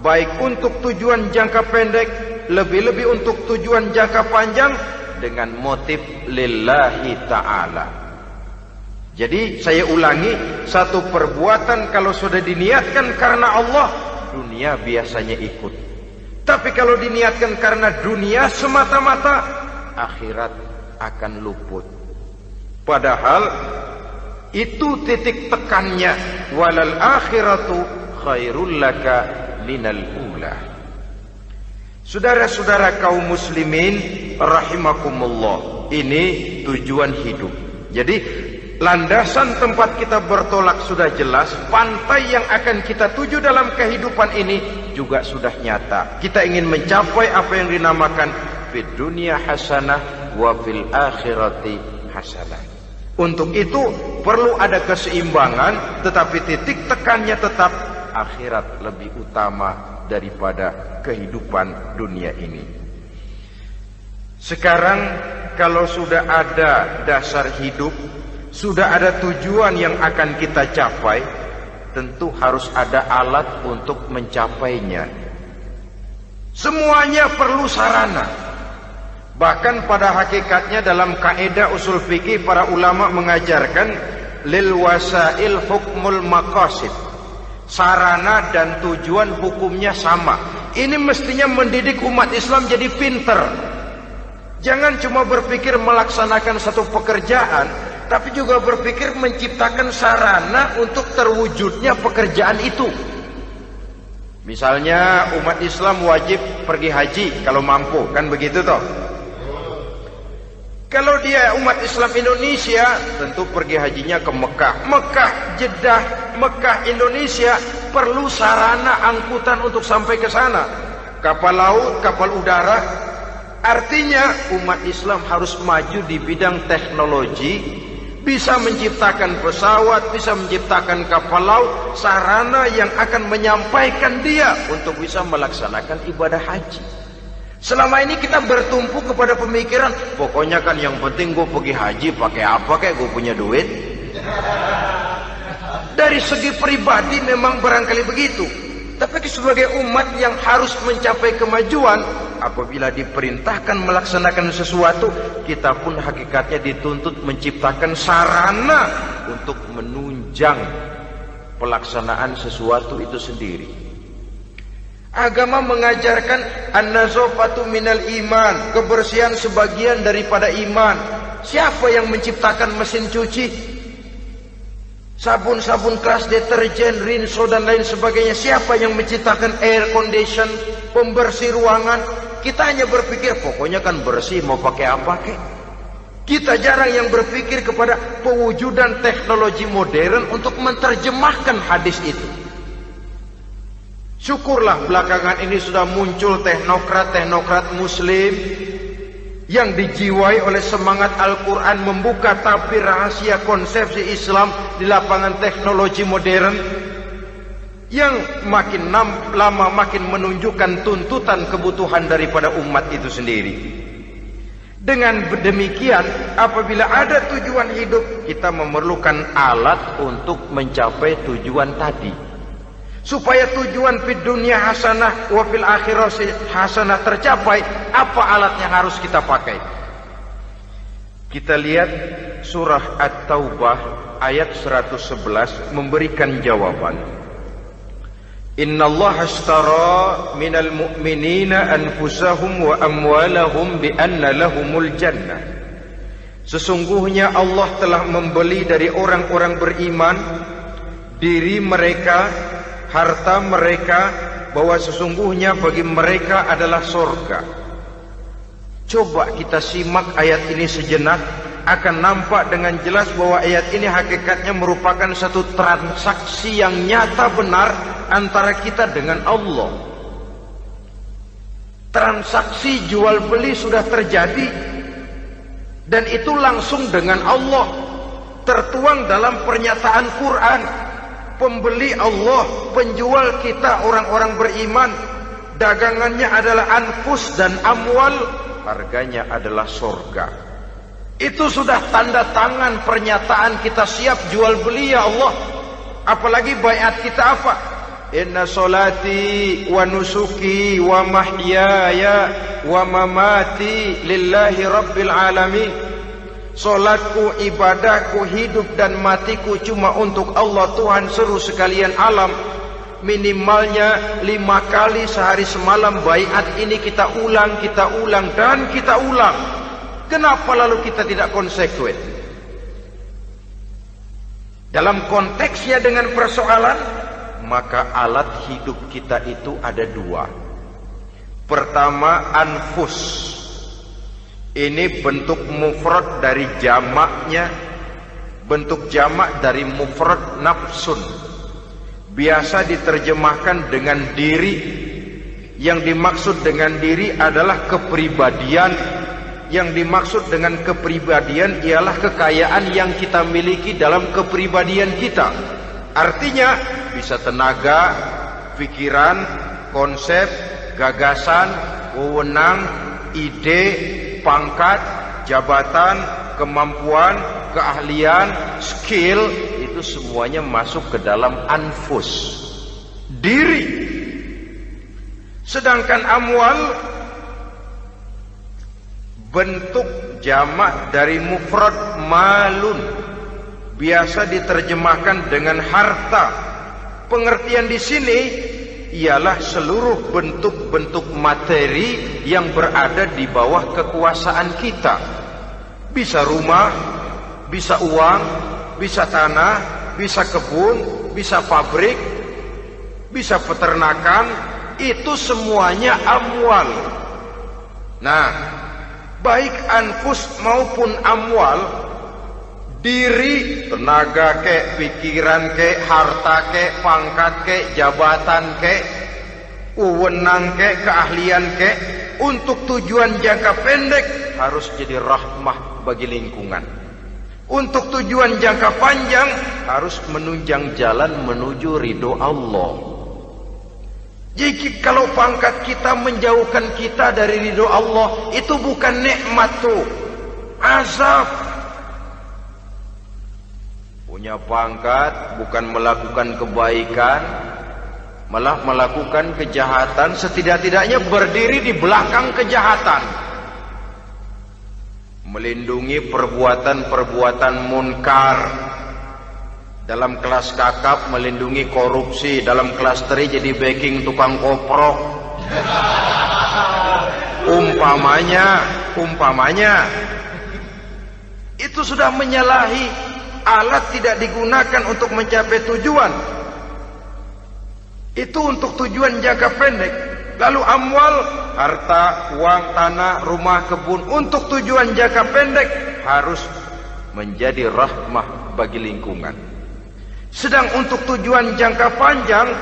baik untuk tujuan jangka pendek, lebih-lebih untuk tujuan jangka panjang, dengan motif lillahi ta'ala. Jadi saya ulangi, satu perbuatan kalau sudah diniatkan karena Allah, dunia biasanya ikut. Tapi kalau diniatkan karena dunia semata-mata, akhirat akan luput. Padahal itu titik tekannya, walal akhiratu khairul laka minal ula. Saudara-saudara kaum muslimin rahimakumullah, ini tujuan hidup. Jadi landasan tempat kita bertolak sudah jelas, pantai yang akan kita tuju dalam kehidupan ini juga sudah nyata. Kita ingin mencapai apa yang dinamakan fid dunya hasanah wa fil akhirati hasanah. Untuk itu perlu ada keseimbangan, tetapi titik tekannya tetap akhirat lebih utama daripada kehidupan dunia ini. Sekarang kalau sudah ada dasar hidup, sudah ada tujuan yang akan kita capai, tentu harus ada alat untuk mencapainya. Semuanya perlu sarana. Bahkan pada hakikatnya dalam kaidah usul fikih para ulama mengajarkan lil wasail hukmul maqasid. Sarana dan tujuan hukumnya sama. Ini mestinya mendidik umat Islam jadi pinter. Jangan cuma berpikir melaksanakan satu pekerjaan, tapi juga berpikir menciptakan sarana untuk terwujudnya pekerjaan itu. Misalnya umat Islam wajib pergi haji kalau mampu, kan begitu toh? Kalau dia umat Islam Indonesia, tentu pergi hajinya ke Mekah. Mekah, Jeddah, Mekah, Indonesia perlu sarana angkutan untuk sampai ke sana. Kapal laut, kapal udara. Artinya umat Islam harus maju di bidang teknologi, bisa menciptakan pesawat, bisa menciptakan kapal laut, sarana yang akan menyampaikan dia untuk bisa melaksanakan ibadah haji. Selama ini kita bertumpu kepada pemikiran, pokoknya kan yang penting gue pergi haji pakai apa kayak gue punya duit. Dari segi pribadi memang barangkali begitu. Tapi sebagai umat yang harus mencapai kemajuan, apabila diperintahkan melaksanakan sesuatu, kita pun hakikatnya dituntut menciptakan sarana untuk menunjang pelaksanaan sesuatu itu sendiri. Agama mengajarkan an-nazafatu minal iman, kebersihan sebagian daripada iman. Siapa yang menciptakan mesin cuci, sabun-sabun keras, deterjen, rinso dan lain sebagainya? Siapa yang menciptakan air condition, pembersih ruangan? Kita hanya berpikir pokoknya kan bersih, mau pakai apa kek. Kita jarang yang berpikir kepada pewujudan teknologi modern untuk menerjemahkan hadis itu. Syukurlah belakangan ini sudah muncul teknokrat-teknokrat muslim yang dijiwai oleh semangat Al-Quran, membuka tabir rahasia konsepsi Islam di lapangan teknologi modern, yang makin lama makin menunjukkan tuntutan kebutuhan daripada umat itu sendiri. Dengan demikian, apabila ada tujuan hidup, kita memerlukan alat untuk mencapai tujuan tadi. Supaya tujuan fid dunia hasanah wa fil akhirati hasanah tercapai, apa alat yang harus kita pakai? Kita lihat surah At-Taubah ayat 111 memberikan jawaban. Innallaha ashtara minal mu'minina anfusahum wa amwalahum bi anna lahumul jannah. Sesungguhnya Allah telah membeli dari orang-orang beriman diri mereka, harta mereka, bahwa sesungguhnya bagi mereka adalah surga. Coba kita simak ayat ini sejenak, akan nampak dengan jelas bahwa ayat ini hakikatnya merupakan satu transaksi yang nyata benar antara kita dengan Allah. Transaksi jual beli sudah terjadi, dan itu langsung dengan Allah, tertuang dalam pernyataan Quran. Pembeli Allah, penjual kita orang-orang beriman, dagangannya adalah anfus dan amwal, harganya adalah surga. Itu sudah tanda tangan pernyataan kita siap jual beli ya Allah. Apalagi baiat kita apa? Inna solati wa nusuki wa mahyaya wa mamati lillahi rabbil alamin. Solatku, ibadahku, hidup dan matiku cuma untuk Allah Tuhan seluruh sekalian alam. Minimalnya 5 kali sehari semalam baiat ini kita ulang dan kita ulang. Kenapa lalu kita tidak konsekuen? Dalam konteksnya dengan persoalan, maka alat hidup kita itu ada 2. Pertama, anfus. Ini bentuk mufrad dari jamaknya, bentuk jamak dari mufrad nafsun. Biasa diterjemahkan dengan diri. Yang dimaksud dengan diri adalah kepribadian. Yang dimaksud dengan kepribadian ialah kekayaan yang kita miliki dalam kepribadian kita. Artinya bisa tenaga, pikiran, konsep, gagasan, wewenang, ide, pangkat, jabatan, kemampuan, keahlian, skill, itu semuanya masuk ke dalam anfus, diri. Sedangkan amwal bentuk jamak dari mufrad malun, biasa diterjemahkan dengan harta. Pengertian di sini ialah seluruh bentuk-bentuk materi yang berada di bawah kekuasaan kita. Bisa rumah, bisa uang, bisa tanah, bisa kebun, bisa pabrik, bisa peternakan, itu semuanya amwal. Nah, baik anfus maupun amwal, diri, tenaga kek, pikiran kek, harta kek, pangkat kek, jabatan kek, wewenang kek, keahlian kek, untuk tujuan jangka pendek harus jadi rahmah bagi lingkungan. Untuk tujuan jangka panjang harus menunjang jalan menuju ridho Allah. Jadi kalau pangkat kita menjauhkan kita dari ridho Allah, itu bukan nikmat tuh, azab. Punya pangkat bukan melakukan kebaikan, malah melakukan kejahatan, setidak-tidaknya berdiri di belakang kejahatan, melindungi perbuatan-perbuatan munkar. Dalam kelas kakap melindungi korupsi, dalam kelas teri jadi backing tukang koprok. Umpamanya itu sudah menyalahi. Alat tidak digunakan untuk mencapai tujuan, itu untuk tujuan jangka pendek. Lalu amwal, harta, uang, tanah, rumah, kebun, untuk tujuan jangka pendek harus menjadi rahmah bagi lingkungan. Sedang untuk tujuan jangka panjang,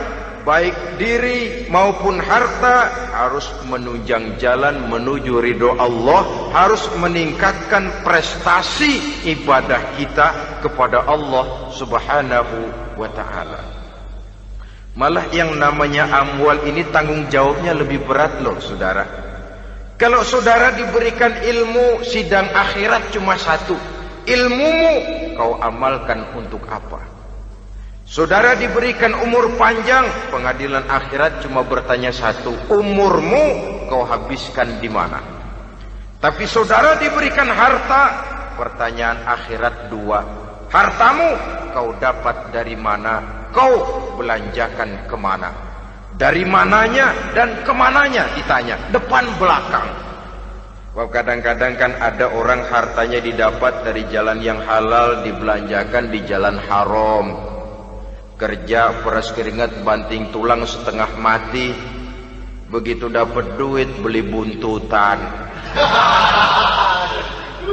baik diri maupun harta harus menunjang jalan menuju ridho Allah, harus meningkatkan prestasi ibadah kita kepada Allah Subhanahu wa ta'ala. Malah yang namanya amwal ini tanggung jawabnya lebih berat loh saudara. Kalau saudara diberikan ilmu, sidang akhirat cuma satu, ilmumu kau amalkan untuk apa? Saudara diberikan umur panjang, pengadilan akhirat cuma bertanya satu, umurmu kau habiskan di mana? Tapi saudara diberikan harta, pertanyaan akhirat dua, hartamu kau dapat dari mana? Kau belanjakan kemana? Dari mananya dan kemananya ditanya, depan belakang. Wah, kadang-kadang kan ada orang hartanya didapat dari jalan yang halal, dibelanjakan di jalan haram. Kerja peras keringat banting tulang setengah mati, begitu dapat duit beli buntutan,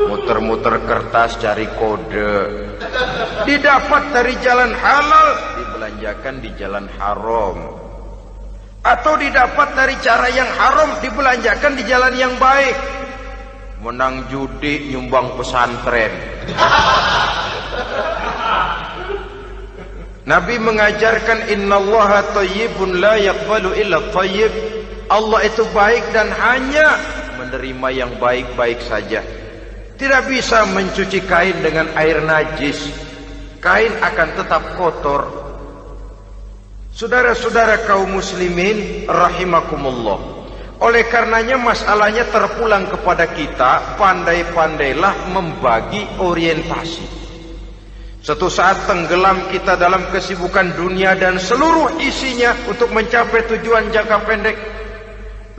muter-muter kertas cari kode. Didapat dari jalan halal, dibelanjakan di jalan haram. Atau didapat dari cara yang haram, dibelanjakan di jalan yang baik. Menang judi, nyumbang pesantren. Nabi mengajarkan innallaha thayyibun la yaqbalu illa thayyib. Allah itu baik dan hanya menerima yang baik-baik saja. Tidak bisa mencuci kain dengan air najis. Kain akan tetap kotor. Saudara-saudara kaum muslimin rahimakumullah. Oleh karenanya masalahnya terpulang kepada kita, pandai-pandailah membagi orientasi. Suatu saat tenggelam kita dalam kesibukan dunia dan seluruh isinya untuk mencapai tujuan jangka pendek.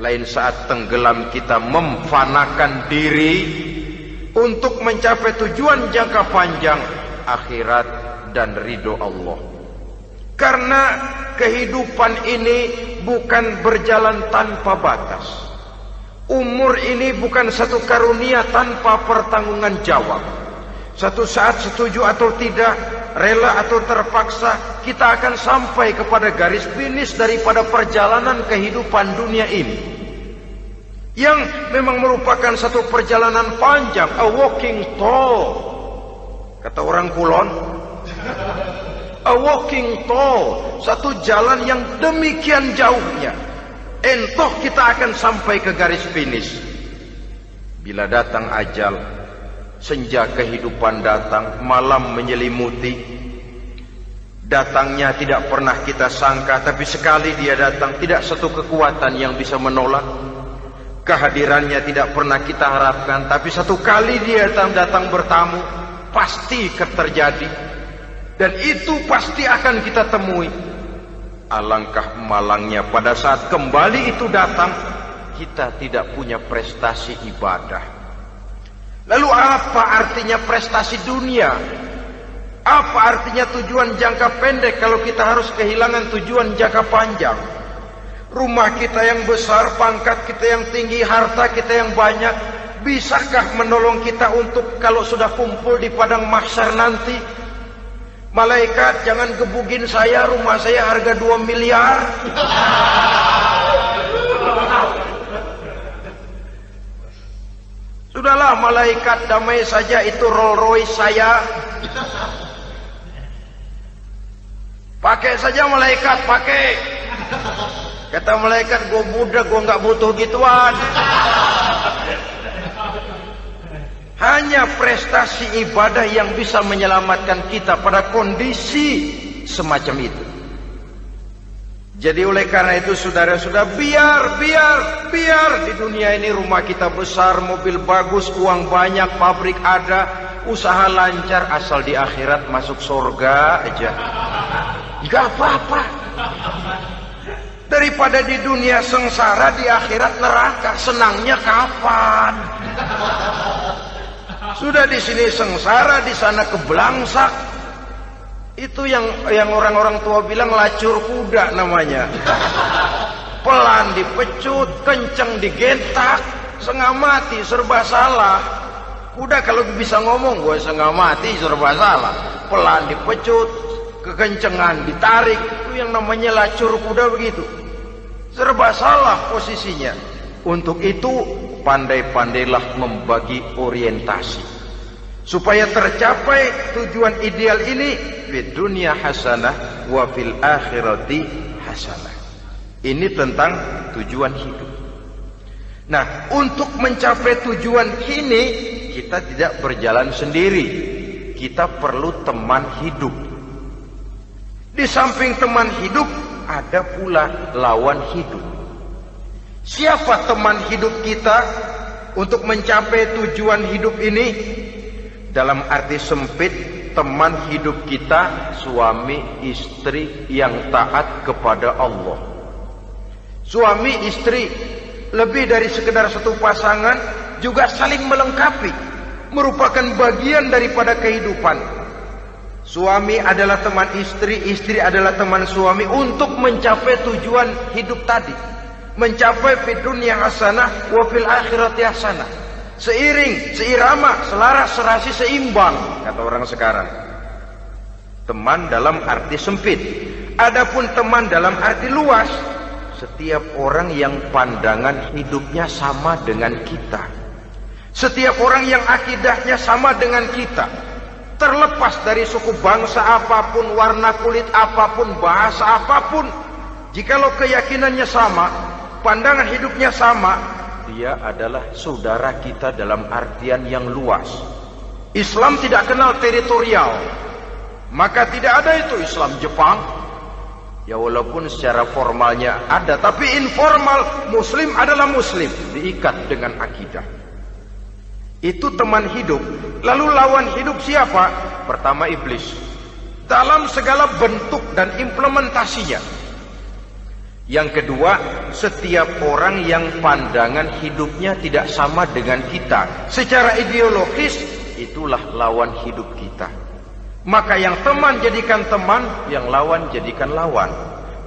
Lain saat tenggelam kita memfanakan diri untuk mencapai tujuan jangka panjang, akhirat dan ridho Allah. Karena kehidupan ini bukan berjalan tanpa batas. Umur ini bukan satu karunia tanpa pertanggungan jawab. Satu saat setuju atau tidak, rela atau terpaksa, kita akan sampai kepada garis finish daripada perjalanan kehidupan dunia ini, yang memang merupakan satu perjalanan panjang, a walking tall, kata orang Kulon. A walking tall, satu jalan yang demikian jauhnya. Entoh kita akan sampai ke garis finish. Bila datang ajal, senja kehidupan datang, malam menyelimuti. Datangnya tidak pernah kita sangka, tapi sekali dia datang, tidak satu kekuatan yang bisa menolak. Kehadirannya tidak pernah kita harapkan, tapi satu kali dia datang bertamu, pasti terjadi. Dan itu pasti akan kita temui. Alangkah malangnya pada saat kembali itu datang, kita tidak punya prestasi ibadah. Lalu apa artinya prestasi dunia? Apa artinya tujuan jangka pendek kalau kita harus kehilangan tujuan jangka panjang? Rumah kita yang besar, pangkat kita yang tinggi, harta kita yang banyak, bisakah menolong kita untuk kalau sudah kumpul di padang mahsyar nanti? Malaikat, jangan gebugin saya, rumah saya harga 2 miliar. Sudahlah malaikat, damai saja, itu Rolls Royce saya. Pakai saja malaikat, pakai. Kata malaikat, gue budak, gue nggak butuh gituan. Hanya prestasi ibadah yang bisa menyelamatkan kita pada kondisi semacam itu. Jadi oleh karena itu saudara-saudara, biar di dunia ini rumah kita besar, mobil bagus, uang banyak, pabrik ada, usaha lancar, asal di akhirat masuk surga aja. Gak apa-apa. Daripada di dunia sengsara, di akhirat neraka, senangnya kapan? Sudah di sini sengsara, di sana kebelangsak. Itu yang orang-orang tua bilang lacur kuda namanya. Pelan dipecut, kenceng digentak, setengah mati, serba salah. Kuda kalau bisa ngomong, gue setengah mati, serba salah. Pelan dipecut, kekencengan ditarik, itu yang namanya lacur kuda begitu. Serba salah posisinya. Untuk itu pandai-pandailah membagi orientasi supaya tercapai tujuan ideal ini, fid dunya hasanah wa fil akhirati hasanah. Ini tentang tujuan hidup. Nah, untuk mencapai tujuan ini kita tidak berjalan sendiri. Kita perlu teman hidup. Di samping teman hidup ada pula lawan hidup. Siapa teman hidup kita untuk mencapai tujuan hidup ini? Dalam arti sempit, teman hidup kita suami istri yang taat kepada Allah. Suami istri lebih dari sekedar satu pasangan, juga saling melengkapi, merupakan bagian daripada kehidupan. Suami adalah teman istri, istri adalah teman suami untuk mencapai tujuan hidup tadi, mencapai fid dunya hasanah wa fil akhirati hasanah. Seiring, seirama, selaras, serasi, seimbang, kata orang sekarang. Teman dalam arti sempit. Adapun teman dalam arti luas, setiap orang yang pandangan hidupnya sama dengan kita, setiap orang yang akidahnya sama dengan kita, terlepas dari suku bangsa apapun, warna kulit apapun, bahasa apapun, jikalau keyakinannya sama, pandangan hidupnya sama, dia adalah saudara kita dalam artian yang luas. Islam tidak kenal teritorial, maka tidak ada itu Islam Jepang. Ya walaupun secara formalnya ada, tapi informal Muslim adalah Muslim, diikat dengan akidah. Itu teman hidup. Lalu lawan hidup siapa? Pertama iblis, dalam segala bentuk dan implementasinya. Yang kedua, setiap orang yang pandangan hidupnya tidak sama dengan kita secara ideologis, itulah lawan hidup kita. Maka yang teman jadikan teman, yang lawan jadikan lawan.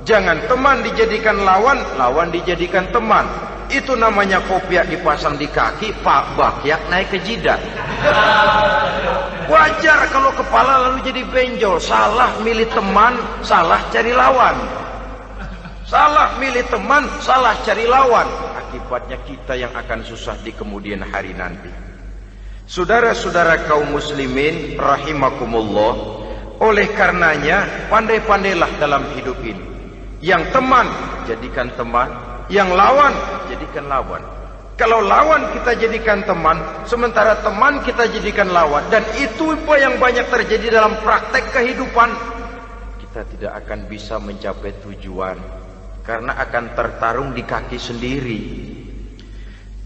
Jangan teman dijadikan lawan, lawan dijadikan teman. Itu namanya kopiah dipasang di kaki, pak bakyak naik ke jidat. Wajar kalau kepala lalu jadi benjol. Salah milih teman, salah cari lawan. Salah milih teman, salah cari lawan. Akibatnya kita yang akan susah di kemudian hari nanti. Saudara-saudara kaum muslimin rahimakumullah, oleh karenanya pandai-pandailah dalam hidup ini. Yang teman jadikan teman, yang lawan jadikan lawan. Kalau lawan kita jadikan teman, sementara teman kita jadikan lawan, dan itu yang banyak terjadi dalam praktek kehidupan, kita tidak akan bisa mencapai tujuan. Karena akan tertarung di kaki sendiri.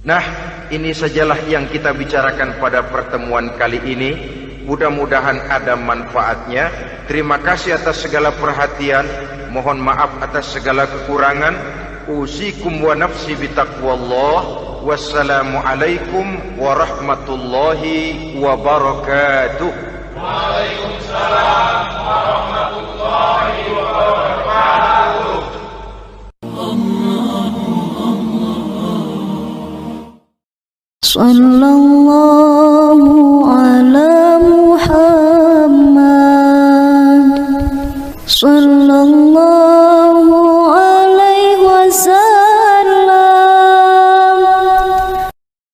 Nah, ini sajalah yang kita bicarakan pada pertemuan kali ini. Mudah-mudahan ada manfaatnya. Terima kasih atas segala perhatian. Mohon maaf atas segala kekurangan. Usikum wa nafsi bitaqwallah. Wassalamualaikum warahmatullahi wabarakatuh. Waalaikumsalam warahmatullahi wabarakatuh. Sallallahu ala Muhammad. Sallallahu